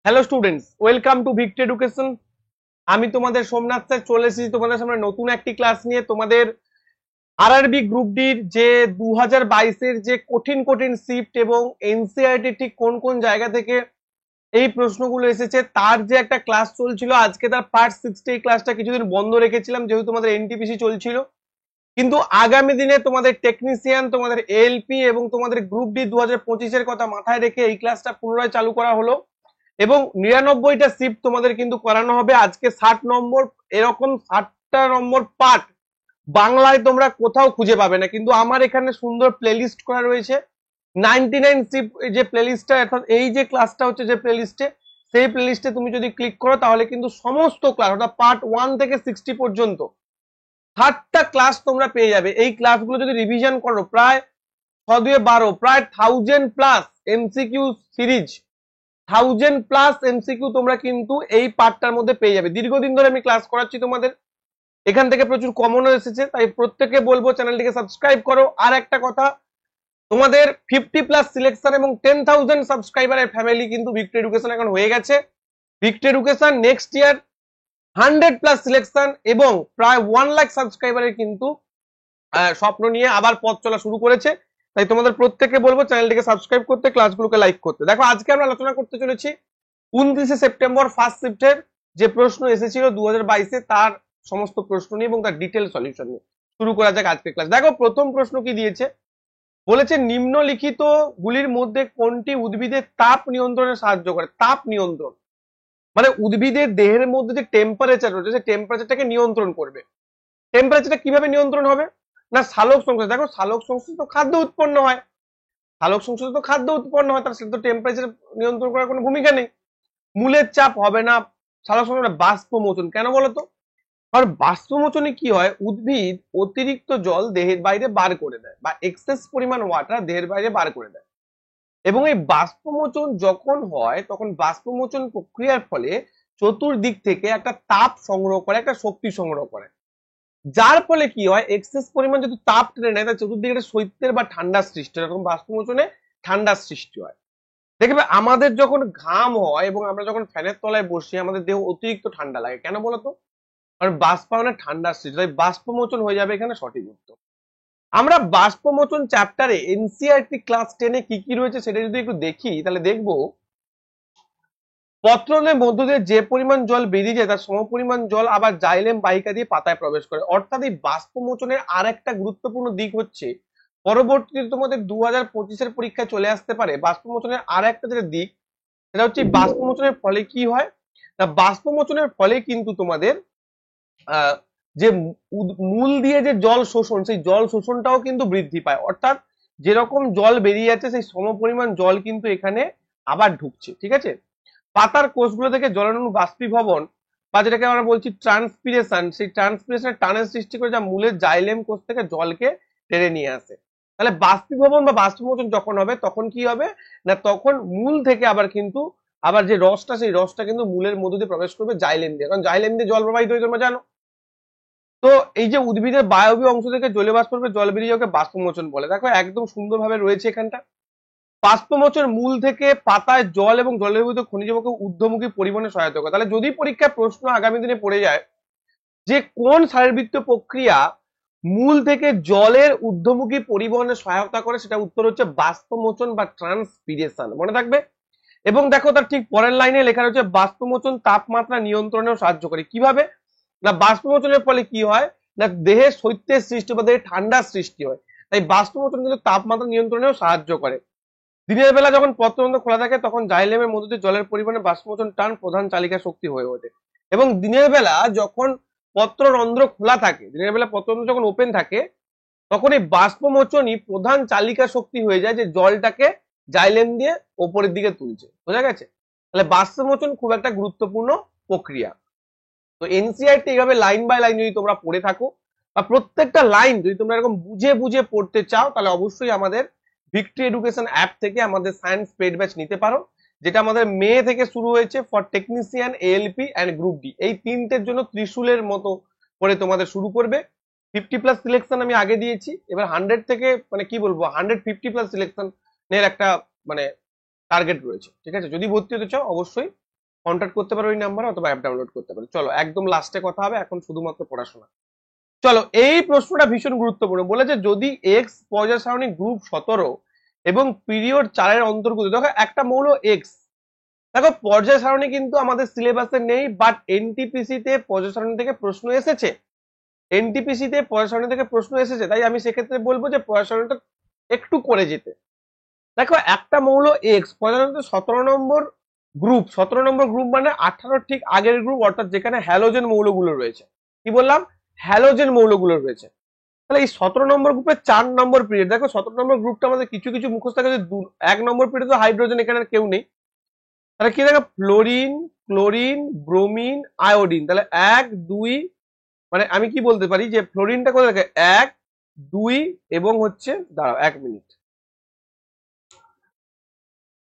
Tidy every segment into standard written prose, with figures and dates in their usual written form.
Hello students, welcome to victory education. আমি তোমাদের Somnath sir চলে এসেছি তোমাদের সামনে নতুন একটি ক্লাস নিয়ে। তোমাদের আরআরবি গ্রুপ ডির যে 2022-এর যে কঠিন কঠিন শিফট এবং এনসিইআরটি ঠিক কোন কোন জায়গা থেকে এই প্রশ্নগুলো এসেছে তার যে একটা ক্লাস চলছিল, আজকে তার পার্ট 60। এই ক্লাসটা কিছুদিন বন্ধ রেখেছিলাম যেহেতু তোমাদের এনটিপিসি চলছিল, কিন্তু আগামী দিনে তোমাদের টেকনিশিয়ান, তোমাদের এএলপি এবং তোমাদের গ্রুপ ডি 2025-এর কথা মাথায় রেখে এই ক্লাসটা পুনরায় চালু করা হলো এবং 99টা শিফট তোমাদের কিন্তু করানো হবে। আজকে 60 নম্বর, এরকম 60টা নম্বর পার্ট বাংলায় তোমরা কোথাও খুঁজে পাবে না, কিন্তু আমার এখানে সুন্দর প্লেলিস্ট করা রয়েছে। 99 শিফট যে প্লেলিস্টটা, অর্থাৎ এই যে ক্লাসটা হচ্ছে যে প্লেলিস্টে, সেই প্লেলিস্টে তুমি যদি ক্লিক করো তাহলে কিন্তু সমস্ত ক্লাস অর্থাৎ পার্ট 1 থেকে 60 পর্যন্ত 60টা ক্লাস তোমরা পেয়ে যাবে। এই ক্লাসগুলো যদি রিভিশন করো প্রায় 6 দুয়ে 12, প্রায় 1000 plus MCQ series, 1000 plus MCQ তোমরা কিন্তু এই পার্টটার মধ্যে পেয়ে যাবে। দীর্ঘদিন ধরে আমি ক্লাস করাচ্ছি তোমাদের, এখান থেকে প্রচুর কমনও এসেছে, তাই প্রত্যেককে বলবো চ্যানেলটিকে সাবস্ক্রাইব করো। আর একটা কথা, তোমাদের 50 প্লাস সিলেকশন এবং 10,000 সাবস্ক্রাইবারের ফ্যামিলি কিন্তু ভিক্টরি এডুকেশন এখন হয়ে গেছে। Victory education next year 100 plus selection এবং প্রায় 1 লাখ সাবস্ক্রাইবারের কিন্তু স্বপ্ন নিয়ে আবার পথ চলা শুরু করেছে। তাই তোমাদের প্রত্যেককে বলবো চ্যানেলটিকে সাবস্ক্রাইব করতে, ক্লাসগুলোকে লাইক করতে। দেখো আজকে আমরা আলোচনা করতে চলেছি 29 সেপ্টেম্বর ফার্স্ট শিফটের যে প্রশ্ন এসেছিল 2022-এ, তার সমস্ত প্রশ্ন নিয়ে এবং তার ডিটেল সলিউশন নিয়ে শুরু করা যাক আজকের ক্লাস। দেখো প্রথম প্রশ্ন কি দিয়েছে, বলেছে নিম্নলিখিত গুলির মধ্যে কোনটি উদ্ভিদের তাপ নিয়ন্ত্রণে সাহায্য করে। তাপ নিয়ন্ত্রণ মানে উদ্ভিদের দেহের মধ্যে যে টেম্পারেচার রয়েছে সেই টেম্পারেচারটাকে নিয়ন্ত্রণ করবে। টেম্পারেচারটা কিভাবে নিয়ন্ত্রণ হবে না, সালোক সংশ্লেষ। দেখো সালোক সংশ্লেষ তো খাদ্য উৎপন্ন হয়, সালোক সংশ্লেষ তো খাদ্য উৎপন্ন হয়, তার সাথে তো টেম্পারেচার নিয়ন্ত্রণ করার কোনো ভূমিকা নেই। মূলের চাপ হবে না, সালোক সংশ্লেষ বাষ্পমোচন। কেন বলতো, কারণ বাষ্পমোচনে কি হয়, উদ্ভিদ অতিরিক্ত জল দেহের বাইরে বার করে দেয় বা এক্সেস পরিমাণ ওয়াটার দেহের বাইরে বার করে দেয়, এবং এই বাষ্পমোচন যখন হয় তখন বাষ্পমোচন প্রক্রিয়ার ফলে চতুর্দিক থেকে একটা তাপ সংগ্রহ করে, একটা শক্তি সংগ্রহ করে, যার ফলে কি হয়, এক্সেস পরিমাণ যদি তাপ টেনে নেয় তার চতুর্দিকে একটা শৈত্যের বা ঠান্ডার সৃষ্টি হয়। এরকম বাষ্পমোচনে ঠান্ডার সৃষ্টি হয়। দেখবে আমাদের যখন ঘাম হয় এবং আমরা যখন ফ্যানের তলায় বসি আমাদের দেহ অতিরিক্ত ঠান্ডা লাগে, কেন বলতো, কারণ বাষ্পায়নে ঠান্ডার সৃষ্টি। তাই বাষ্পমোচন হয়ে যাবে এখানে সঠিক উত্তর। আমরা বাষ্পমোচন চ্যাপ্টারে এনসিইআরটি ক্লাস 10-এ কি কি রয়েছে সেটা যদি একটু দেখি তাহলে দেখবো পত্রনের মধ্য দিয়ে যে পরিমাণ জল বেরিয়ে যায় তার সমপরিমাণ জল আবার জাইলেম বাহিকা দিয়ে পাতায় প্রবেশ করে। অর্থাৎ এই বাষ্পমোচনের আর একটা গুরুত্বপূর্ণ দিক হচ্ছে, পরবর্তীতে তোমাদের 2025-এর পরীক্ষায় চলে আসতে পারে বাষ্পমোচনের আর একটা যেটা দিক, সেটা হচ্ছে বাষ্পমোচনের ফলে কি হয় না, বাষ্পমোচনের ফলে কিন্তু তোমাদের যে মূল দিয়ে যে জল শোষণ, সেই জল শোষণটাও কিন্তু বৃদ্ধি পায়। অর্থাৎ যেরকম জল বেরিয়ে যাচ্ছে সেই সমপরিমাণ জল কিন্তু এখানে আবার ঢুকছে। ঠিক আছে, পাতার কোষগুলো থেকে জলাণু বাষ্পীভবন বা যেটাকে আমরা বলছি ট্রান্সপিরেশন, সেই ট্রান্সপিরেশনের টানের সৃষ্টি করে যা মূলের জাইলেম কোষ থেকে জলকে টেনে নিয়ে আসে। তাহলে বাষ্পীভবন বা বাষ্পমোচন যখন হবে তখন কি হবে না, তখন মূল থেকে আবার কিন্তু আবার যে রসটা, সেই রসটা কিন্তু মূলের মধ্য দিয়ে প্রবেশ করবে জাইলেম দিয়ে, কারণ জাইলেম দিয়ে জল প্রবাহিত হয় তোমরা জানো। তো এই যে উদ্ভিদের বায়বীয় অংশ থেকে জলীয় বাষ্প জল বেরিয়ে যাওয়াকে বাষ্পমোচন বলে। দেখো একদম সুন্দরভাবে রয়েছে এখানটা। বাষ্পমোচন মূল থেকে পাতায় জল এবং জলীভূত খনিজকে ঊর্ধ্বমুখী পরিবহনে সহায়তা করে। তাহলে যদি পরীক্ষায় প্রশ্ন আগামী দিনে পড়ে যায় যে কোন শারীরবৃত্তীয় প্রক্রিয়া মূল থেকে জলের ঊর্ধ্বমুখী পরিবহনে সহায়তা করে, সেটা উত্তর হচ্ছে বাষ্পমোচন বা ট্রান্সপিরেশন, মনে থাকবে। এবং দেখো তার ঠিক পরের লাইনে লেখা রয়েছে বাষ্পমোচন তাপমাত্রা নিয়ন্ত্রণেও সাহায্য করে। কিভাবে না, বাষ্পমোচনের ফলে কি হয় না, দেহে শৈত্যের সৃষ্টি বা দেহে ঠান্ডার সৃষ্টি হয়, তাই বাষ্পমোচন কিন্তু তাপমাত্রা নিয়ন্ত্রণেও সাহায্য করে। দিনের বেলা যখন পত্ররন্ধ্র খোলা থাকে তখন জাইলেমের মধ্যে দিয়ে জলের পরিমাণে বাষ্পমোচন টান প্রধান চালিকা শক্তি হয়ে ওঠে, এবং দিনের বেলা যখন পত্ররন্ধ্র খোলা থাকে, দিনের বেলা পত্ররন্ধ্র যখন ওপেন থাকে তখন এই বাষ্পমোচনই প্রধান চালিকা শক্তি হয়ে যায়, যে জলটাকে জাইলেম দিয়ে ওপরের দিকে তুলছে। বোঝা গেছে? তাহলে বাষ্পমোচন খুব একটা গুরুত্বপূর্ণ প্রক্রিয়া। তো এনসিইআরটি এইভাবে লাইন বাই লাইন যদি তোমরা পড়ে থাকো বা প্রত্যেকটা লাইন যদি তোমরা এরকম বুঝে বুঝে পড়তে চাও, তাহলে অবশ্যই আমাদের ভিক্টরি এডুকেশন অ্যাপ থেকে আমাদের সায়েন্স পেড ব্যাচ নিতে পারো, যেটা আমাদের মে থেকে শুরু হয়েছে for technician, ALP and group D. এই তিনটের জন্য ত্রিশূলের মতো করে তোমাদের শুরু করবে। 50 প্লাস সিলেকশন আমি আগে দিয়েছি, এবার 100 থেকে মানে কি বলবো 150 প্লাস সিলেকশন এর একটা মানে টার্গেট রয়েছে। ঠিক আছে, যদি ভর্তি হতে চাও অবশ্যই কন্ট্যাক্ট করতে পারো ওই নাম্বারে, অথবা অ্যাপ ডাউনলোড করতে পারো। চলো একদম লাস্টে কথা হবে, এখন শুধুমাত্র পড়াশোনা। চলো এই প্রশ্নটা ভীষণ গুরুত্বপূর্ণ। বলেছে যদি এক্স পর্যায় সারণী গ্রুপ 17 এবং পিরিয়ড 4 অন্তর্গত, দেখো একটা মৌল এক্স, দেখো পর্যায় সারণী কিন্তু আমাদের সিলেবাসে নেই, বাট এনটিপিসি তে পর্যায় সারণী থেকে প্রশ্ন এসেছে, এনটিপিসি তে পর্যায় সারণী থেকে প্রশ্ন এসেছে, তাই আমি সেক্ষেত্রে বলবো যে পর্যায় সারণীটা একটু করে যেতে। দেখো একটা মৌল এক্স পর্যায় 17 নম্বর গ্রুপ, 17 নম্বর গ্রুপ মানে 18 ঠিক আগের গ্রুপ, অর্থাৎ যেখানে হ্যালোজেন মৌলগুলো রয়েছে। কি বললাম? হ্যালোজেন মৌলগুলো রয়েছে। তাহলে এই 17 নম্বর গ্রুপে 4 নম্বর পিরিয়ড, দেখো 17 নম্বর গ্রুপটা আমাদের কিছু কিছু মুখস্থ থাকে, 1 নম্বর পিরিয়ড তো হাইড্রোজেন, এখানে আর কেউ নেই। তাহলে কি দেখো ফ্লোরিন, ক্লোরিন, ব্রোমিন, আয়োডিন, তাহলে 1 2, মানে আমি কি বলতে পারি যে ফ্লোরিনটা কোথায় থাকে 1 2 এবং হচ্ছে, দাঁড়াও 1 minute,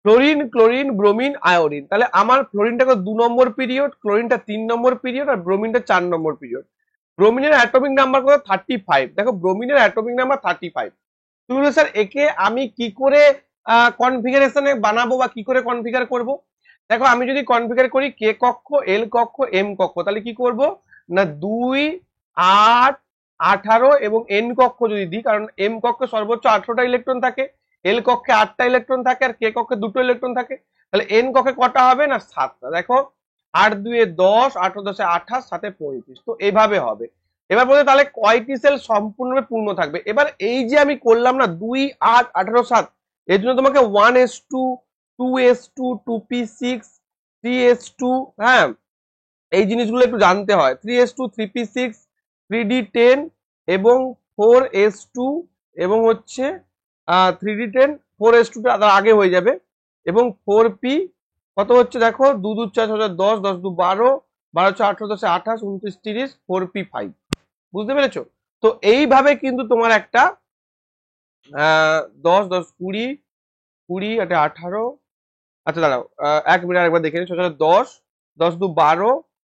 fluorine, chlorine, bromine, iodine, তাহলে আমার ফ্লোরিনটা 2 নম্বর পিরিয়ড, ক্লোরিনটা 3 নম্বর পিরিয়ড, আর ব্রোমিনটা 4 নম্বর পিরিয়ড। ব্রোমিনের অ্যাটমিক নাম্বার কত? 35। দেখো ব্রোমিনের অ্যাটমিক নাম্বার 35। তুমি বলো স্যার একে আমি কি করে কনফিগারেশনে বানাবো বা কি করে কনফিগার করব? দেখো আমি যদি কনফিগার করি কে কক্ষ, এল কক্ষ, এম কক্ষ, তাহলে কি করব না 2 8 18 এবং এন কক্ষ যদি দিই, কারণ এম কক্ষে সর্বোচ্চ 18টা ইলেকট্রন থাকে, এল কক্ষে 8টা ইলেকট্রন থাকে, আর কে কক্ষে 2টো ইলেকট্রন থাকে, তাহলে এন কক্ষে কটা হবে না 7টা। দেখো 8 2 10, 18 10 28, 7 35, তো এইভাবে হবে। এবার বলতে তাহলে কয়টি সেল সম্পূর্ণভাবে পূর্ণ থাকবে? এবার এই যে আমি করলাম না 2 8 18 7, এর জন্য তোমাকে 1s2 2s2 2p6 3s2, হ্যাঁ এই জিনিসগুলো একটু জানতে হয়। 3s2 3p6 3d10 এবং 4s2 এবং হচ্ছে 3d10 4s2 টা তার আগে হয়ে যাবে, এবং 4p কত হচ্ছে দেখো 2 2 4 6 10 10 2 12 12 4 18 10 28 29 30 4p5, বুঝতে পেরেছো? তো এইভাবে কিন্তু তোমার একটা 10 10 20 20 এটা 18, আচ্ছা দাঁড়াও 1 মিনিট আরেকবার দেখে নিই। 10 10 2 12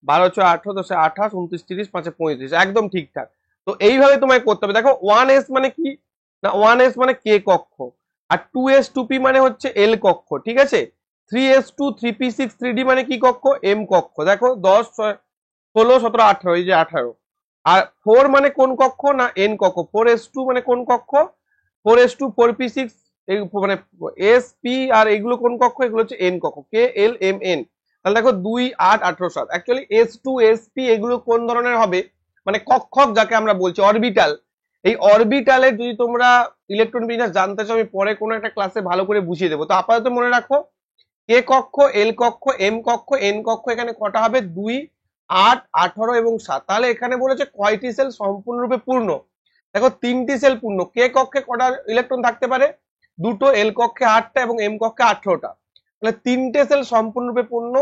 12 6 18 10 28 29 30 5 35, একদম ঠিকঠাক। তো এইভাবে তোমায় করতে হবে। দেখো 1s মানে কি না, 1s মানে কে কক্ষ, আর 2s 2p মানে হচ্ছে এল কক্ষ, ঠিক আছে। 3s2 3p6 3d মানে কি কক্ষ, এম কক্ষ। দেখো 10 16 17 18, এই যে 18, আর 4 মানে কোন কক্ষ না এন কক্ষ, 4s2 মানে কোন কক্ষ 4s2 4p6, এই মানে এস পি আর এগুলো কোন কক্ষ, এগুলো হচ্ছে এন কক্ষ, কে এল এম এন। তাহলে দেখো 2 8 18 7, actually S two S P এগুলো কোন ধরনের হবে, মানে কক্ষক যাকে আমরা বলছি, অরবিটাল। এই অরবিটালে যদি তোমরা ইলেকট্রন বিন্যাস জানতে চাও, আমি পরে কোনো একটা ক্লাসে ভালো করে বুঝিয়ে দেবো। তো আপাতত মনে রাখো কে কক্ষ, এল কক্ষ, এম কক্ষ, এন কক্ষ, এখানে কটা হবে 2 8 18 এবং 7। তাহলে এখানে বলেছে কয়টি সেল সম্পূর্ণরূপে পূর্ণ? দেখো 3টি সেল পূর্ণ। কে কক্ষে কটা ইলেকট্রন থাকতে পারে? 2টো, এল কক্ষে 8টা এবং এম কক্ষে 18টা। তাহলে 3টে সেল সম্পূর্ণরূপে পূর্ণ,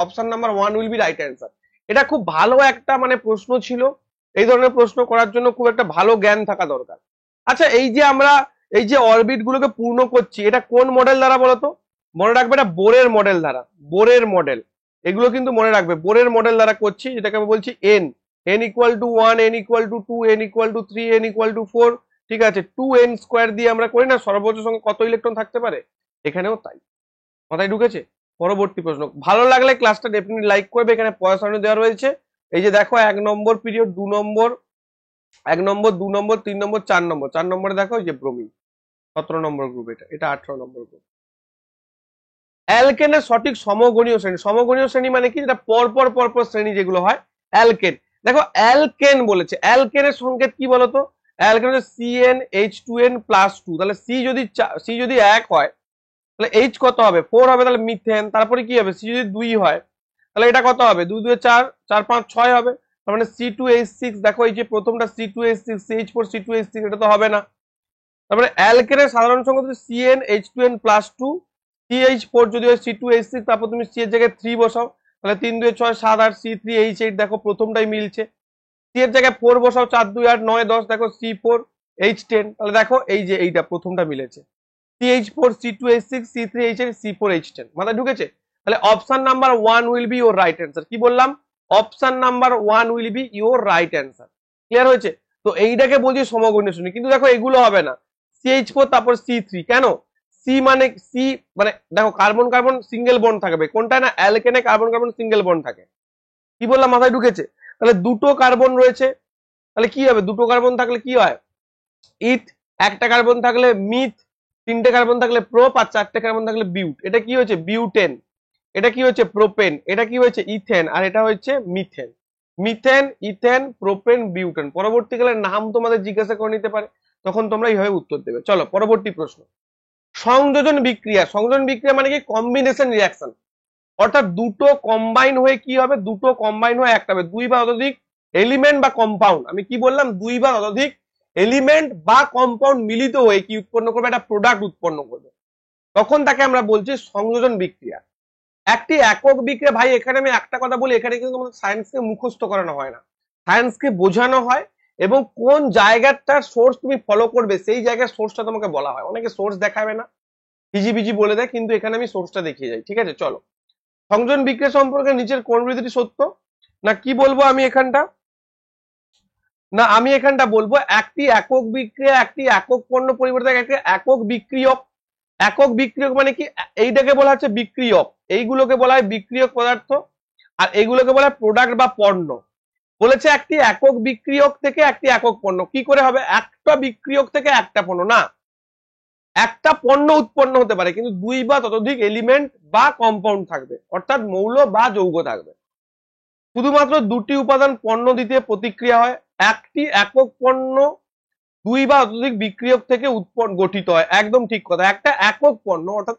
option number 1 will be right answer. এটা খুব ভালো একটা মানে প্রশ্ন ছিল, এই ধরনের প্রশ্ন করার জন্য খুব একটা ভালো জ্ঞান থাকা দরকার। আচ্ছা এই যে আমরা এই যে অরবিট গুলোকে পূর্ণ করছি, এটা কোন মডেল দ্বারা বলতো? মনে রাখবে এটা বোরের মডেল দ্বারা, বোরের মডেল, এগুলো কিন্তু মনে রাখবে বোরের মডেল দ্বারা করছি, যেটাকে আমি বলছি N, n equal to 1, n equal to 2, n equal to 3, n equal to 4, ঠিক আছে। 2n স্কোয়ার দিয়ে আমরা করি না সর্বোচ্চ সংখ্যা কত ইলেকট্রন থাকতে পারে, এখানেও তাই। মাথায় ঢুকেছে? পরবর্তী প্রশ্ন। ভালো লাগলে ক্লাসটা ডেফিনেটলি লাইক করবে, এখানে পড়া সারণী দেওয়া রয়েছে। এই যে দেখো 1 নম্বর পিরিয়ড, 2 নম্বর, 1 নম্বর 2 নম্বর 3 নম্বর 4 নম্বর, 4 নম্বরে দেখো এই যে ব্রোমিন 17 নম্বর গ্রুপ, এটা 18 নম্বর গ্রুপ। অ্যালকেনের সঠিক সমগণীয় শ্রেণী, সমগণীয় শ্রেণী মানে কি, যেটা পরপর পরপর শ্রেণী যেগুলো হয় অ্যালকেন। দেখো অ্যালকেন বলেছে, অ্যালকেনের সংকেত কি বলতো? অ্যালকেন হচ্ছে CN H2N+2, তাহলে সি যদি 1 হয় তাহলে H কত হবে 4 হবে, তাহলে মিথেন। তারপরে কি হবে, সি যদি 2 হয় তাহলে এটা কত হবে 2 2 4 4 5 6 হবে, তার মানে C2H6। দেখো এই যে প্রথমটা C2H6 CH4 C2H6, এটা তো হবে না। তারপরে অ্যালকেনের সাধারণ সংখ্যা হচ্ছে CN H2N+2, CH4 যদি হয় C2H6, তারপর তুমি C এর জায়গায় 3 বসাও, তাহলে 3 2 6 7 8 C3H8, দেখো প্রথমটাই মিলছে। C এর জায়গায় 4 বসাও, 4 2 8 9 10, দেখো C4H10, তাহলে দেখো এই যে এইটা প্রথমটা মিলেছে, CH4 C2H6 C3H8 C4H10। মাথায় ঢুকেছে? তাহলে option number 1 will be your right answer. কি বললাম? Option number 1 will be your right answer. Clear হয়েছে? তো এইটাকে বলছি সমগণীয় শ্রেণী, কিন্তু দেখো এগুলো হবে না, CH4 তারপর C3, কেন? সি মানে সি মানে দেখো কার্বন কার্বন সিঙ্গেল বন্ড থাকবে, কোনটা না অ্যালকেনে কার্বন কার্বন সিঙ্গেল বন্ড থাকে। কি বললাম মাথায় ঢুকেছে? তাহলে দুটো কার্বন রয়েছে, তাহলে কি হবে, দুটো কার্বন থাকলে কি হয় ইথ, একটা কার্বন থাকলে মিথ, তিনটে কার্বন থাকলে প্রোপ, আর চারটে কার্বন থাকলে বিউট। এটা কি হয়েছে বিউটেন, এটা কি হচ্ছে প্রোপেন, এটা কি হয়েছে ইথেন, আর এটা হচ্ছে methane. Methane, ethane, propane, butane. পরবর্তীকালে নাম তোমাদের জিজ্ঞাসা করে নিতে পারে, তখন তোমরা এইভাবে উত্তর দেবে। চলো পরবর্তী প্রশ্ন। সংযোজন বিক্রিয়া, সংযোজন বিক্রিয়া মানে কি কম্বিনেশন রিয়াকশন, অর্থাৎ দুটো কম্বাইন হয়ে কি হবে, দুটো কম্বাইন হয়ে একটা হবে, দুই বা ততোধিক এলিমেন্ট বা কম্পাউন্ড। আমি কি বললাম, দুই বা ততোধিক এলিমেন্ট বা কম্পাউন্ড মিলিত হয়ে কি উৎপন্ন করবে, একটা প্রোডাক্ট উৎপন্ন করবে, তখন তাকে আমরা বলছি সংযোজন বিক্রিয়া। একটি একক বিক্রিয়া, ভাই এখানে আমি একটা কথা বলি, এখানে কিন্তু আমাদের সায়েন্সকে মুখস্থ করানো হয় না, সায়েন্সকে বোঝানো হয়, এবং কোন জায়গাটার সোর্স তুমি ফলো করবে সেই জায়গার সোর্সটা তোমাকে বলা হয়। অনেকে সোর্স দেখাবে না, পিজি বলে দেয়, কিন্তু এখানে আমি সোর্সটা দেখিয়ে যাই। ঠিক আছে, চলো। সংযোজন বিক্রিয়া সম্পর্কে নিচের কোন বিবৃতিটি সত্য, না কি বলবো আমি এখানটা, না আমি এখানটা বলবো একটি একক বিক্রিয়া একটি একক পণ্য পরিবর্তে একটি একক বিক্রিয়ক। একক বিক্রিয়ক মানে কি, এইটাকে বলা হচ্ছে বিক্রিয়ক, এইগুলোকে বলা হয় বিক্রিয়ক পদার্থ, আর এইগুলোকে বলা হয় প্রোডাক্ট বা পণ্য। বলেছে একটি একক বিক্রিয়ক থেকে একটি একক পণ্য, কি করে হবে, একটা বিক্রিয়ক থেকে একটা পণ্য না, একটা পণ্য উৎপন্ন হতে পারে, কিন্তু দুই বা ততোধিক এলিমেন্ট বা কম্পাউন্ড থাকবে, অর্থাৎ মৌল বা যৌগ থাকবে। শুধুমাত্র দুটি উপাদান পণ্য দিতে প্রতিক্রিয়া হয়, একটি একক পণ্য দুই বা অত্যধিক বিক্রিয়ক থেকে উৎপন্ন গঠিত হয়। একদম ঠিক কথা, একটা একক পণ্য অর্থাৎ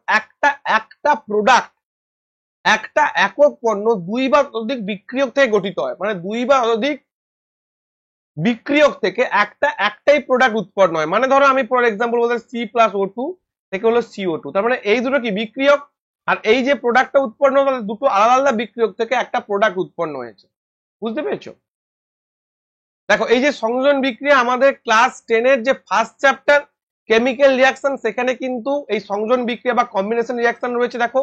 একটা প্রোডাক্ট, একটা একক পণ্য দুই বা অত্যধিক বিক্রিয়ক থেকে গঠিত হয়, মানে দুই বা অত্যধিক বিক্রিয়ক থেকে একটাই প্রোডাক্ট উৎপন্ন হয়। মানে ধরো আমি ফর এক্সাম্পল বলতে C+O2 থেকে হলো CO2, তার মানে এই দুটো কি বিক্রিয়ক, আর এই যে প্রোডাক্টটা উৎপন্ন হলো দুটো আলাদা আলাদা বিক্রিয়ক থেকে একটা প্রোডাক্ট উৎপন্ন হয়েছে। বুঝতে পেরেছো? দেখো এই যে সংযোজন বিক্রিয়া আমাদের ক্লাস 10 এর যে ফার্স্ট চ্যাপ্টার কেমিক্যাল রিয়াকশন, সেখানে কিন্তু এই সংযোজন বিক্রিয়া বা কম্বিনেশন রিয়াকশন রয়েছে। দেখো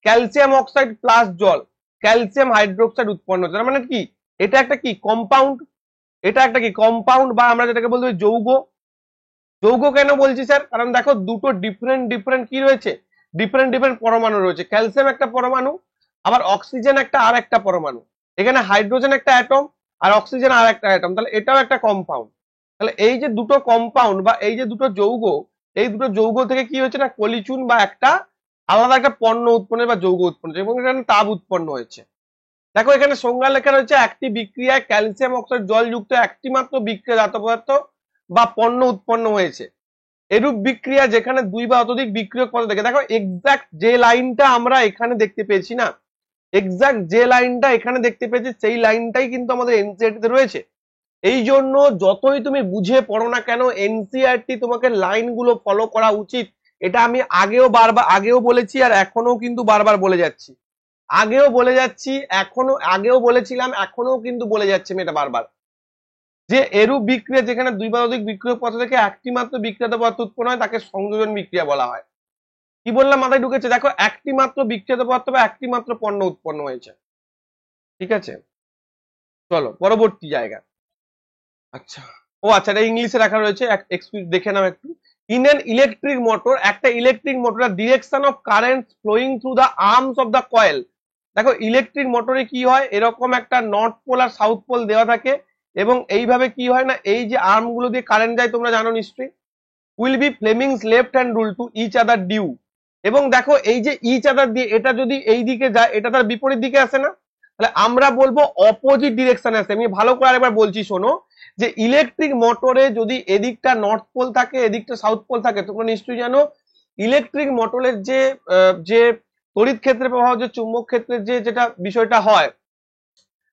ক্যালসিয়াম অক্সাইড প্লাস জল, ক্যালসিয়াম হাইড্রোক্সাইড উৎপন্ন হচ্ছে, তার মানে কি এটা একটা কি কম্পাউন্ড, এটা একটা কি কম্পাউন্ড, বা আমরা যেটাকে বলতে যৌগ। যৌগ কেন বলছি স্যার, কারণ দেখো দুটো ডিফারেন্ট কি রয়েছে, ডিফারেন্ট পরমাণু রয়েছে। ক্যালসিয়াম একটা পরমাণু, আবার অক্সিজেন একটা আর একটা পরমাণু, এখানে হাইড্রোজেন একটা অ্যাটম আর অক্সিজেন আর একটা অ্যাটম, তাহলে এটাও একটা কম্পাউন্ড। তাহলে এই যে দুটো কম্পাউন্ড বা এই যে দুটো যৌগ, এই দুটো যৌগ থেকে কি হচ্ছে না কলিচুন বা একটা আলাদা একটা পণ্য উৎপন্ন বা যৌগ উৎপন্ন হচ্ছে, এবং এখানে তাপ উৎপন্ন হয়েছে। দেখো এখানে সংজ্ঞা লেখা রয়েছে একটি বিক্রিয়ায় ক্যালসিয়াম অক্সাইড জলযুক্ত একটি মাত্র বিক্রিয়া জাত পদার্থ বা পণ্য উৎপন্ন হয়েছে। এরূপ বিক্রিয়া যেখানে দুই বা অত্যধিক বিক্রিয়ক পদার্থ থেকে, দেখো এক্সাক্ট যে লাইনটা আমরা এখানে দেখতে পেয়েছি না, এক্সাক্ট যে লাইনটা এখানে দেখতে পেয়েছি সেই লাইনটাই কিন্তু আমাদের এনসিইআরটি তে রয়েছে। এই জন্য যতই তুমি বুঝে পড়ো না কেন, এনসিইআরটি তোমাকে লাইনগুলো ফলো করা উচিত। এটা আমি আগেও বলেছি, আর এখনো কিন্তু বারবার বলে যাচ্ছি, আগেও বলে যাচ্ছি, আগেও বলেছিলাম, এখনো কিন্তু বলে যাচ্ছি আমি এটা বারবার, যে এরূপ বিক্রিয়া যেখানে দুই বা অধিক বিক্রিয়ক পদার্থ থেকে একটি মাত্র বিক্রিয়াত পদার্থ উৎপন্ন হয় তাকে সংযোজন বিক্রিয়া বলা হয়। কি বললাম মাথায় ঢুকেছে? দেখো একটি মাত্র বিক্রিয়াত পদার্থ বা একটি মাত্র পণ্য উৎপন্ন হয়েছে। ঠিক আছে, চলো পরবর্তী জায়গা। আচ্ছা, এটা ইংলিশে রাখা রয়েছে, দেখে নাও একটু। ইন এন ইলেকট্রিক মোটর, একটা ইলেকট্রিক মোটরের direction of current flowing through the arms of the coil. দেখো ইলেকট্রিক মোটরে কি হয়, এরকম একটা নর্থ পোল আর সাউথ পোল দেওয়া থাকে, এবং এইভাবে কি হয় না, এই যে আর্ম গুলো দিয়ে কারেন্ট যায় তোমরা জানো নিশ্চয়ই, will be Fleming's left hand rule to each other due. এবং দেখো এই যে ইচ আদার দিয়ে এটা যদি এই দিকে যায়, এটা তার বিপরীত দিকে আসে না, তাহলে আমরা বলবো অপোজিট ডিরেকশনে আসে। আমি ভালো করে আরেকবার বলছি শোনো, যে ইলেকট্রিক মোটরে যদি এদিকটা নর্থ পোল থাকে এদিকটা সাউথ পোল থাকে, তোমরা নিশ্চয়ই জানো ইলেকট্রিক মোটরের যে তড়িৎ ক্ষেত্রের প্রবাহ, যে চুম্বক ক্ষেত্রের যেটা বিষয়টা হয়,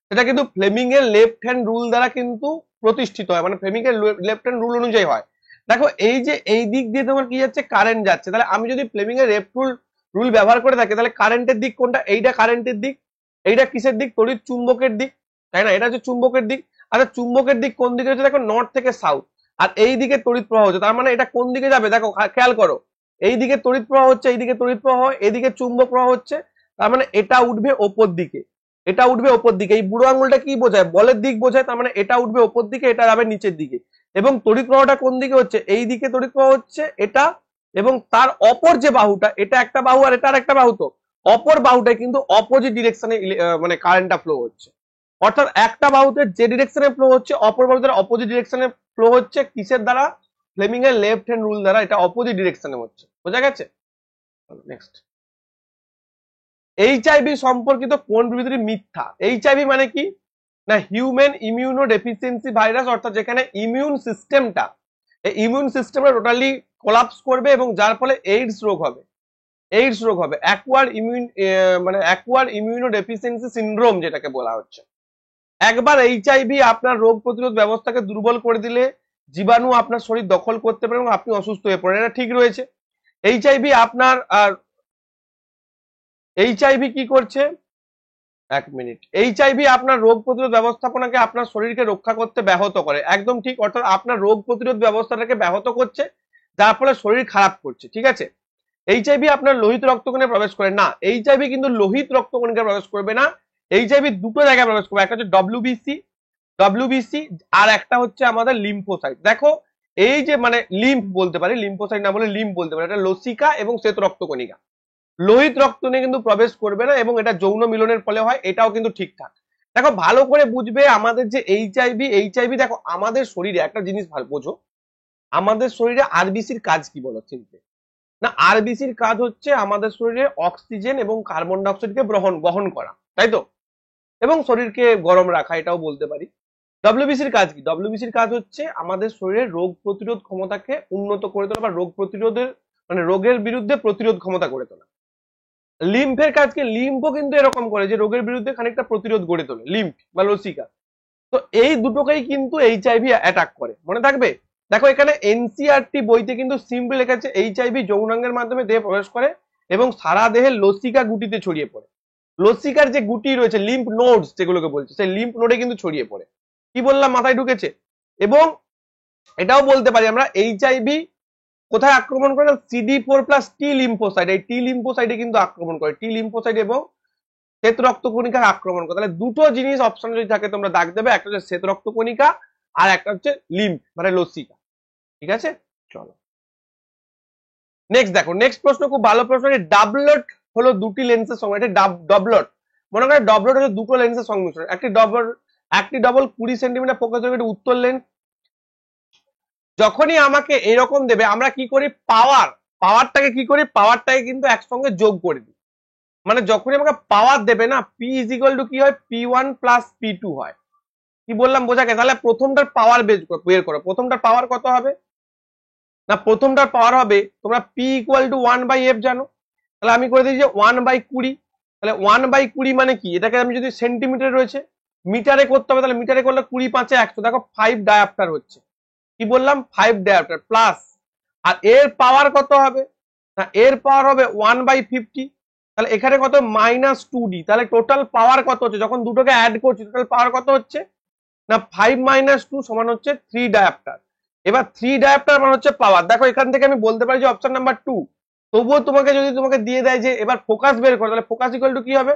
সেটা কিন্তু ফ্লেমিং এর লেফট হ্যান্ড রুল দ্বারা কিন্তু প্রতিষ্ঠিত হয়, মানে ফ্লেমিং এর লেফট হ্যান্ড রুল অনুযায়ী হয়। দেখো এই যে এই দিক দিয়ে তোমার কি যাচ্ছে, কারেন্ট যাচ্ছে, তাহলে আমি যদি ফ্লেমিং এর লেফট রুল ব্যবহার করে থাকি, তাহলে কারেন্টের দিক কোনটা, এইটা কারেন্টের দিক, এইটা কিসের দিক, তড়িৎ চুম্বকের দিক, তাই না, এটা হচ্ছে চুম্বকের দিক। আচ্ছা চুম্বকের দিক কোন দিকে হচ্ছে, দেখো নর্থ থেকে সাউথ, আর এই দিকে তড়িৎ প্রবাহ হচ্ছে, তার মানে এটা কোন দিকে যাবে, দেখো খেয়াল করো, এই দিকে তড়িৎ প্রবাহ হচ্ছে, এইদিকে তড়িৎ প্রবাহ, এদিকে চুম্বক প্রবাহ হচ্ছে, তার মানে এটা উঠবে ওপর দিকে, এটা উঠবে ওপর দিকে। এই বুড়ো আঙুলটা কি বোঝায়, বলের দিক বোঝায়, তার মানে এটা উঠবে ওপর দিকে, এটা যাবে নিচের দিকে। এবং তড়িৎ প্রবাহটা কোন দিকে হচ্ছে, এই দিকে তড়িৎ প্রবাহ হচ্ছে, এটা এবং তার অপর যে বাহুটা, এটা একটা বাহু আর এটা আর একটা বাহু, তো অপর বাহুটায় কিন্তু অপোজিট ডিরেকশনে মানে কারেন্টটা ফ্লো হচ্ছে। অর্থাৎ একটা বাহুতে যে ডিরেকশনে ফ্লো হচ্ছে, অপর বাহুতে অপোজিট ডিরেকশনে ফ্লো হচ্ছে। কিসের দ্বারা? ফ্লেমিং এর লেফট হ্যান্ড রুল দ্বারা। এটা অপোজিট ডিরেকশনে হচ্ছে। বোঝা গেছে? নেক্সট, এইচআইভি সম্পর্কিত কোন বিবৃতি মিথ্যা? এইচআইভি মানে কি না, হিউম্যান ইমিউনো ডেফিসিয়েন্সি ভাইরাস, অর্থাৎ যেখানে ইমিউন সিস্টেমটা, এই ইমিউন সিস্টেমটা টোটালি কোলাপস করবে এবং যার ফলে এইডস রোগ হবে। এইডস রোগ হবে, অ্যাকুয়ার ইমিউন মানে অ্যাকুয়ার ইমিউনো ডেফিসিয়েন্সি সিনড্রোম যেটাকে বলা হচ্ছে। একবার এইচআইভি আপনার রোগ প্রতিরোধ ব্যবস্থাকে দুর্বল করে দিলে জীবাণু আপনার শরীর দখল করতে পারে এবং আপনি অসুস্থ হয়ে পড়েন। এটা ঠিক রয়েছে। এইচআইভি আপনার এইচআইভি কি করছে? এক মিনিট। এইচআইভি আপনার রোগ প্রতিরোধ ব্যবস্থাপনাকে, আপনার শরীরকে রক্ষা করতে ব্যাহত করে। একদম ঠিক। অর্থাৎ আপনার রোগ প্রতিরোধ ব্যবস্থাটাকে ব্যাহত করছে, যার ফলে শরীর খারাপ করছে। ঠিক আছে। এইচআইভি আপনার লোহিত রক্তকণে প্রবেশ করে না। এইচআইভি কিন্তু লোহিত রক্তকণিকা প্রবেশ করবে না। এইচআইভি দুটো জায়গায় প্রবেশ করবে, একটা হচ্ছে ডব্লিউবিসি আর একটা হচ্ছে আমাদের লিম্ফোসাইট। দেখো, এই যে মানে লিম্ফ বলতে পারি, লিম্ফোসাইট না বলে লিম্ফ বলতে পারি, এটা লসিকা এবং শ্বেত রক্তকণিকা। লোহিত রক্ত নিয়ে কিন্তু প্রবেশ করবে না এবং এটা যৌন মিলনের ফলে হয়, এটাও কিন্তু ঠিকঠাক। দেখো ভালো করে বুঝবে, আমাদের যে এইচআইভি দেখো আমাদের শরীরে একটা জিনিস ভালো বোঝো, আমাদের শরীরে আরবিসির কাজ কি বলো চিনতে না? আরবিসির কাজ হচ্ছে আমাদের শরীরে অক্সিজেন এবং কার্বন ডাইঅক্সাইডকে বহন করা, তাই তো, এবং শরীরকে গরম রাখা, এটাও বলতে পারি। ডব্লিউবিসির কাজ কি? ডব্লিউবিসির কাজ হচ্ছে আমাদের শরীরের রোগ প্রতিরোধ ক্ষমতাকে উন্নত করে তোলা বা রোগ প্রতিরোধের মানে রোগের বিরুদ্ধে প্রতিরোধ ক্ষমতা গড়ে তোলা। লিম্ফের কাজ কি? লিম্ফও কিন্তু এরকম করে যে রোগের বিরুদ্ধে খানিকটা প্রতিরোধ গড়ে তোলে, লিম্ফ বা লসিকা। তো এই দুটোকেই কিন্তু এইচআইভি অ্যাটাক করে, মনে থাকবে। দেখো এখানে এনসিআরটি বইতে কিন্তু সিম্পল লেখা আছে, এইচআইভি যৌনাঙ্গের মাধ্যমে দেহে প্রবেশ করে এবং সারা দেহে লসিকা গুটিতে ছড়িয়ে পড়ে। লসিকার যে গুটি রয়েছে, লিম্ফ নোডস যেগুলোকে বলছে, সেই লিম্ফ নোডে কিন্তু ছড়িয়ে পড়ে। কি বললাম, মাথায় ঢুকেছে? এবং এটাও বলতে পারি আমরা, এইচআইভি কোথায় আক্রমণ করে? CD4+T লিম্ফোসাইট, এই টি লিম্ফোসাইটে কিন্তু আক্রমণ করে, টি লিম্ফোসাইট এবং শ্বেত রক্তকণিকা আক্রমণ করে। তাহলে দুটো জিনিস অপশন যদি থাকে তোমরা দাগ দেবে, একটা হচ্ছে শ্বেত রক্তকণিকা আর একটা হচ্ছে লিম্ফ মানে লসিকা। ঠিক আছে, চলো নেক্সট দেখো। নেক্সট প্রশ্ন খুব ভালো প্রশ্ন। ডাবলট হলো দুটি লেন্সের সঙ্গে, এটা ডবলট মনে করে, ডবলট হলো দুটো লেন্সের সংমিশ্রণ। একটি ডবল 20 সেন্টিমিটার ফোকাস হবে, এটা উত্তর লেন্স। যখনই আমাকে এরকম দেবে, আমরা কি করি? পাওয়ারটাকে কি করি? পাওয়ারটাকে কিন্তু একসঙ্গে যোগ করে দিই। মানে যখনই আমাকে পাওয়ার দেবে না, P = কি হয়? P1 + P2 হয়। কি বললাম বোঝা গেছে? তাহলে প্রথমটার পাওয়ার বের করো। প্রথমটার পাওয়ার কত হবে না? প্রথমটার পাওয়ার হবে, তোমরা P = 1/f জানো, তাহলে আমি করে দিই যে 1/20। তাহলে 1/20 মানে কি? এটাকে আমি যদি সেন্টিমিটার রয়েছে, মিটারে করতে হবে, তাহলে মিটারে করলে 20 × 5 = 100। দেখো 5 ডায়াপ্টার হচ্ছে। কি বললাম? 5 ডায়াপ্টার প্লাস, আর এর পাওয়ার কত হবে না? এর পাওয়ার হবে 1/50। তাহলে এখানে কত? -2d। তাহলে টোটাল পাওয়ার কত হচ্ছে? যখন দুটোকে অ্যাড করছি টোটাল পাওয়ার কত হচ্ছে না? 5 - 2 = হচ্ছে 3 ডায়াপ্টার। এবার 3 ডায়াপ্টার মানে হচ্ছে পাওয়ার। দেখো এখান থেকে আমি বলতে পারি যে অপশন নাম্বার 2। তবুও তোমাকে দিয়ে দেয় যে এবার ফোকাস বের করো, তাহলে ফোকাস = কি হবে?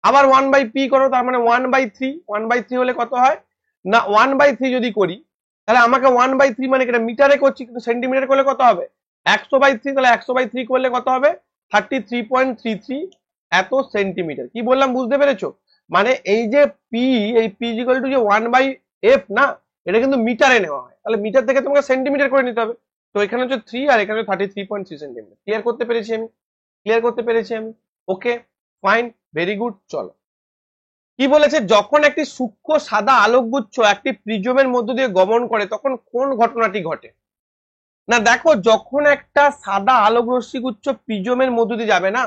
আবার 1/p করো, তার মানে 1/3। 1/3 হলে কত হয় না? 1/3 যদি করি, তাহলে আমাকে 1/3 মানে এটা মিটারে করছি, কিন্তু সেন্টিমিটার করলে কত হবে? 100/3। তাহলে 100/3 করলে কত হবে? 33.33 এত সেন্টিমিটার। কি বললাম বুঝতে পেরেছো? মানে এই যে পি, এই P = যে 1/f না, এটা কিন্তু মিটারে নেওয়া হয়। তাহলে মিটার থেকে তোমাকে সেন্টিমিটার করে নিতে হবে। তো এখানে হচ্ছে 3 আর এখানে 33.3 সেন্টিমিটার। ক্লিয়ার করতে পেরেছি আমি? ওকে, ফাইন, ভেরি গুড। চলো, কি বলেছে? যখন একটি সূক্ষ্ম সাদা আলোকগুচ্ছ একটি প্রিজমের মধ্য দিয়ে গমন করে তখন কোন ঘটনাটি ঘটে না? দেখো যখন একটা সাদা আলোক রশ্মিগুচ্ছ প্রিজমের মধ্য দিয়ে যাবে না,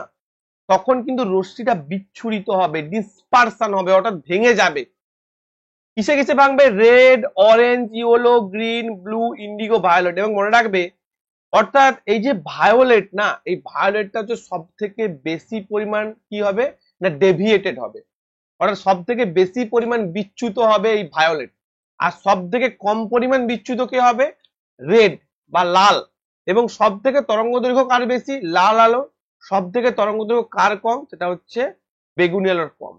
তখন কিন্তু রশ্মিটা বিচ্ছুরিত হবে, ডিসপারশন হবে, অর্থাৎ ভেঙে যাবে। কিসে ভাঙবে? Red, orange, yellow, green, blue, indigo, violet. এবং মনে রাখবে, অর্থাৎ এই যে ভায়োলেট না, এই ভায়োলেটটা হচ্ছে সব থেকে বেশি পরিমাণ কি হবে না? ডেভিয়েটেড হবে, অর্থাৎ সব থেকে বেশি পরিমাণ বিচ্যুত হবে এই ভায়োলেট। আর সব থেকে কম পরিমাণ বিচ্যুত কে হবে? রেড বা লাল। এবং সব থেকে তরঙ্গ দৈর্ঘ্য কার বেশি? লাল আলো। সব থেকে তরঙ্গ দৈর্ঘ্য কার কম? সেটা হচ্ছে বেগুনি আলোর কম।